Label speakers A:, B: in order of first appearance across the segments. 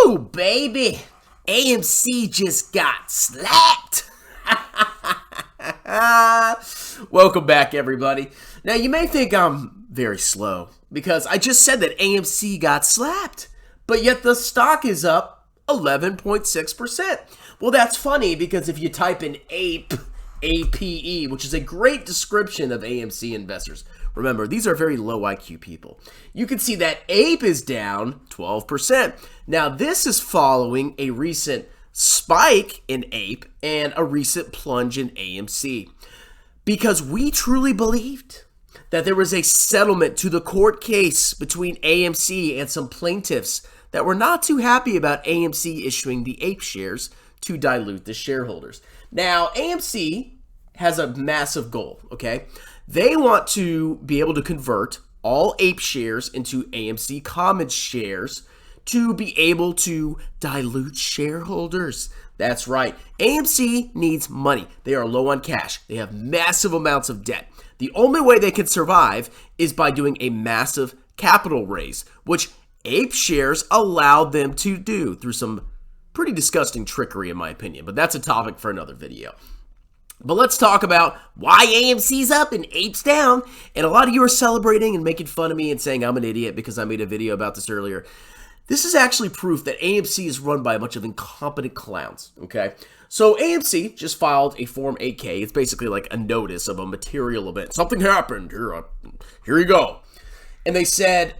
A: Woo, baby! AMC just got slapped! Welcome back, everybody. Now, you may think I'm very slow because I just said that AMC got slapped, but yet the stock is up 11.6%. Well, that's funny because if you type in APE, APE, which is a great description of AMC investors. Remember, these are very low IQ people. You can see that APE is down 12%. Now, this is following a recent spike in APE and a recent plunge in AMC. Because we truly believed that there was a settlement to the court case between AMC and some plaintiffs that were not too happy about AMC issuing the APE shares to dilute the shareholders. Now, AMC has a massive goal, okay? They want to be able to convert all APE shares into AMC common shares to be able to dilute shareholders. That's right. AMC needs money. They are low on cash. They have massive amounts of debt. The only way they can survive is by doing a massive capital raise, which APE shares allowed them to do through some pretty disgusting trickery, in my opinion. But that's a topic for another video. But let's talk about why AMC's up and APE's down. And a lot of you are celebrating and making fun of me and saying I'm an idiot because I made a video about this earlier. This is actually proof that AMC is run by a bunch of incompetent clowns, okay? So AMC just filed a Form 8K. It's basically like a notice of a material event. Something happened. Here you go. And they said,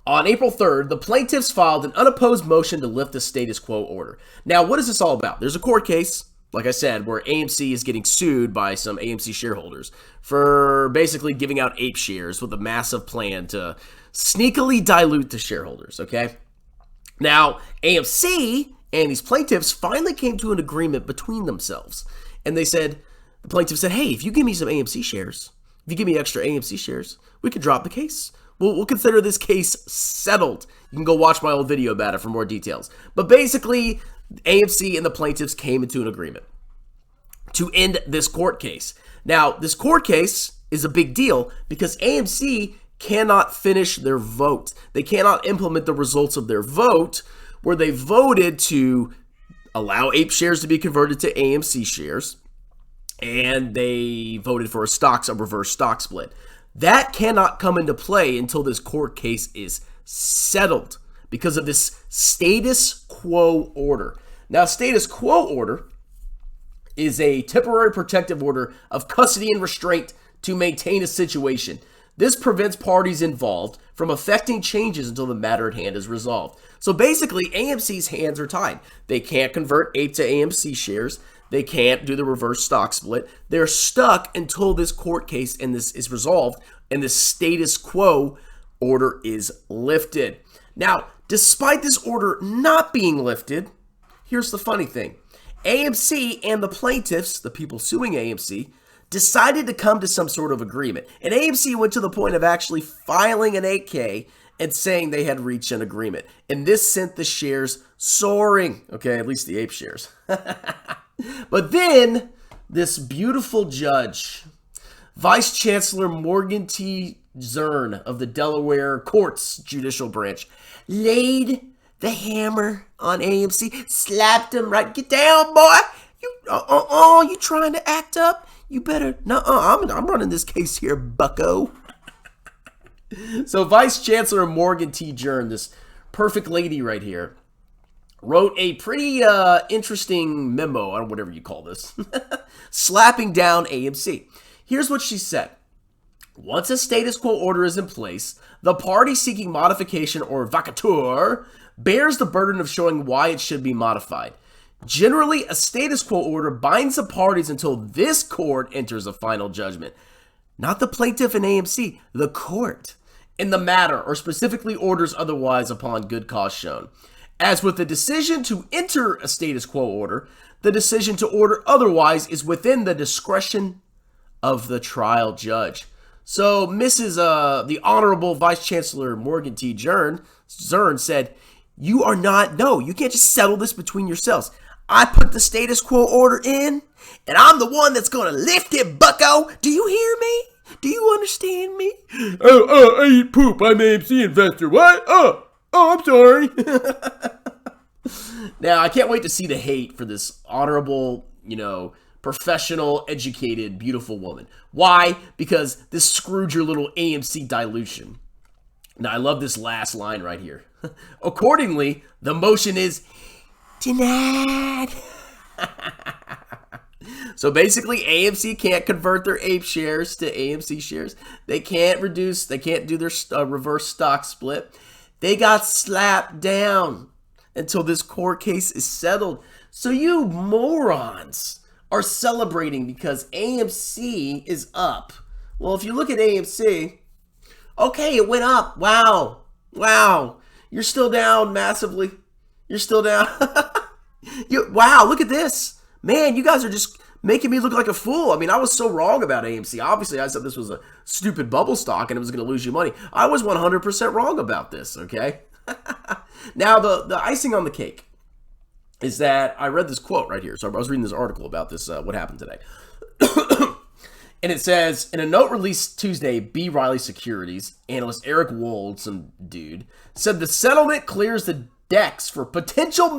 A: on April 3rd, the plaintiffs filed an unopposed motion to lift the status quo order. Now, what is this all about? There's a court case, like I said, where AMC is getting sued by some AMC shareholders for basically giving out APE shares with a massive plan to sneakily dilute the shareholders, okay? Now, AMC and these plaintiffs finally came to an agreement between themselves. And they said, the plaintiff said, hey, if you give me some AMC shares, if you give me extra AMC shares, we could drop the case. We'll consider this case settled. You can go watch my old video about it for more details. But basically, AMC and the plaintiffs came into an agreement to end this court case. Now, this court case is a big deal because AMC cannot finish their vote. They cannot implement the results of their vote where they voted to allow APE shares to be converted to AMC shares, and they voted for a reverse stock split. That cannot come into play until this court case is settled because of this status quo order. Now, status quo order is a temporary protective order of custody and restraint to maintain a situation. This prevents parties involved from affecting changes until the matter at hand is resolved. So basically, AMC's hands are tied. They can't convert APE to AMC shares. They can't do the reverse stock split. They're stuck until this court case and this is resolved and this status quo order is lifted. Now, despite this order not being lifted, here's the funny thing. AMC and the plaintiffs, the people suing AMC, decided to come to some sort of agreement. And AMC went to the point of actually filing an 8K and saying they had reached an agreement. And this sent the shares soaring. Okay, at least the APE shares. But then, this beautiful judge, Vice Chancellor Morgan T. Zern of the Delaware Courts Judicial Branch, laid the hammer on AMC, slapped him right. Get down, boy. You trying to act up? You better, I'm running this case here, bucko. So Vice Chancellor Morgan T. Zern, this perfect lady right here, wrote a pretty interesting memo, or whatever you call this, slapping down AMC. Here's what she said. Once a status quo order is in place, the party seeking modification or vacatur bears the burden of showing why it should be modified. Generally, a status quo order binds the parties until this court enters a final judgment. Not the plaintiff and AMC, the court, in the matter, or specifically orders otherwise upon good cause shown. As with the decision to enter a status quo order, the decision to order otherwise is within the discretion of the trial judge. So the Honorable Vice Chancellor Morgan T. Zern said, you can't just settle this between yourselves. I put the status quo order in, and I'm the one that's going to lift it, bucko. Do you hear me? Do you understand me? I eat poop. I'm an AMC investor. What? Oh, I'm sorry. Now, I can't wait to see the hate for this honorable, professional, educated, beautiful woman. Why? Because this screwed your little AMC dilution. Now, I love this last line right here. Accordingly, the motion is denied. So basically, AMC can't convert their APE shares to AMC shares. They can't do their reverse stock split. They got slapped down until this court case is settled. So you morons are celebrating because AMC is up. Well, if you look at AMC, okay, it went up. Wow. You're still down massively. You're still down. Wow, look at this. Man, you guys are just making me look like a fool. I mean, I was so wrong about AMC. Obviously, I said this was a stupid bubble stock and it was going to lose you money. I was 100% wrong about this, okay? Now, the icing on the cake is that I read this quote right here. So I was reading this article about this, what happened today. And it says, in a note released Tuesday, B. Riley Securities analyst Eric Wold, some dude, said the settlement clears the decks for potentially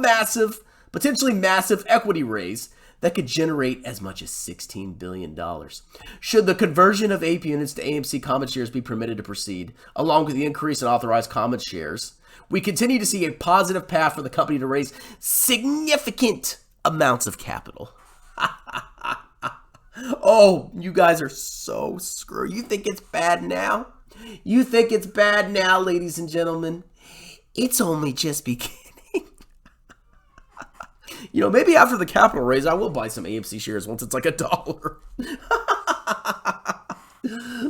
A: massive equity raise that could generate as much as $16 billion. Should the conversion of APE units to AMC common shares be permitted to proceed, along with the increase in authorized common shares, we continue to see a positive path for the company to raise significant amounts of capital. Oh, you guys are so screwed. You think it's bad now? You think it's bad now, ladies and gentlemen? It's only just beginning. Maybe after the capital raise, I will buy some AMC shares once it's like $1.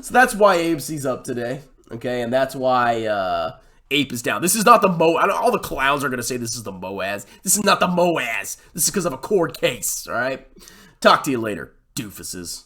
A: So that's why AMC's up today, okay? And that's why APE is down. This is not the all the clowns are going to say this is the MOAS. This is not the MOAS. This is because of a court case, all right? Talk to you later, doofuses.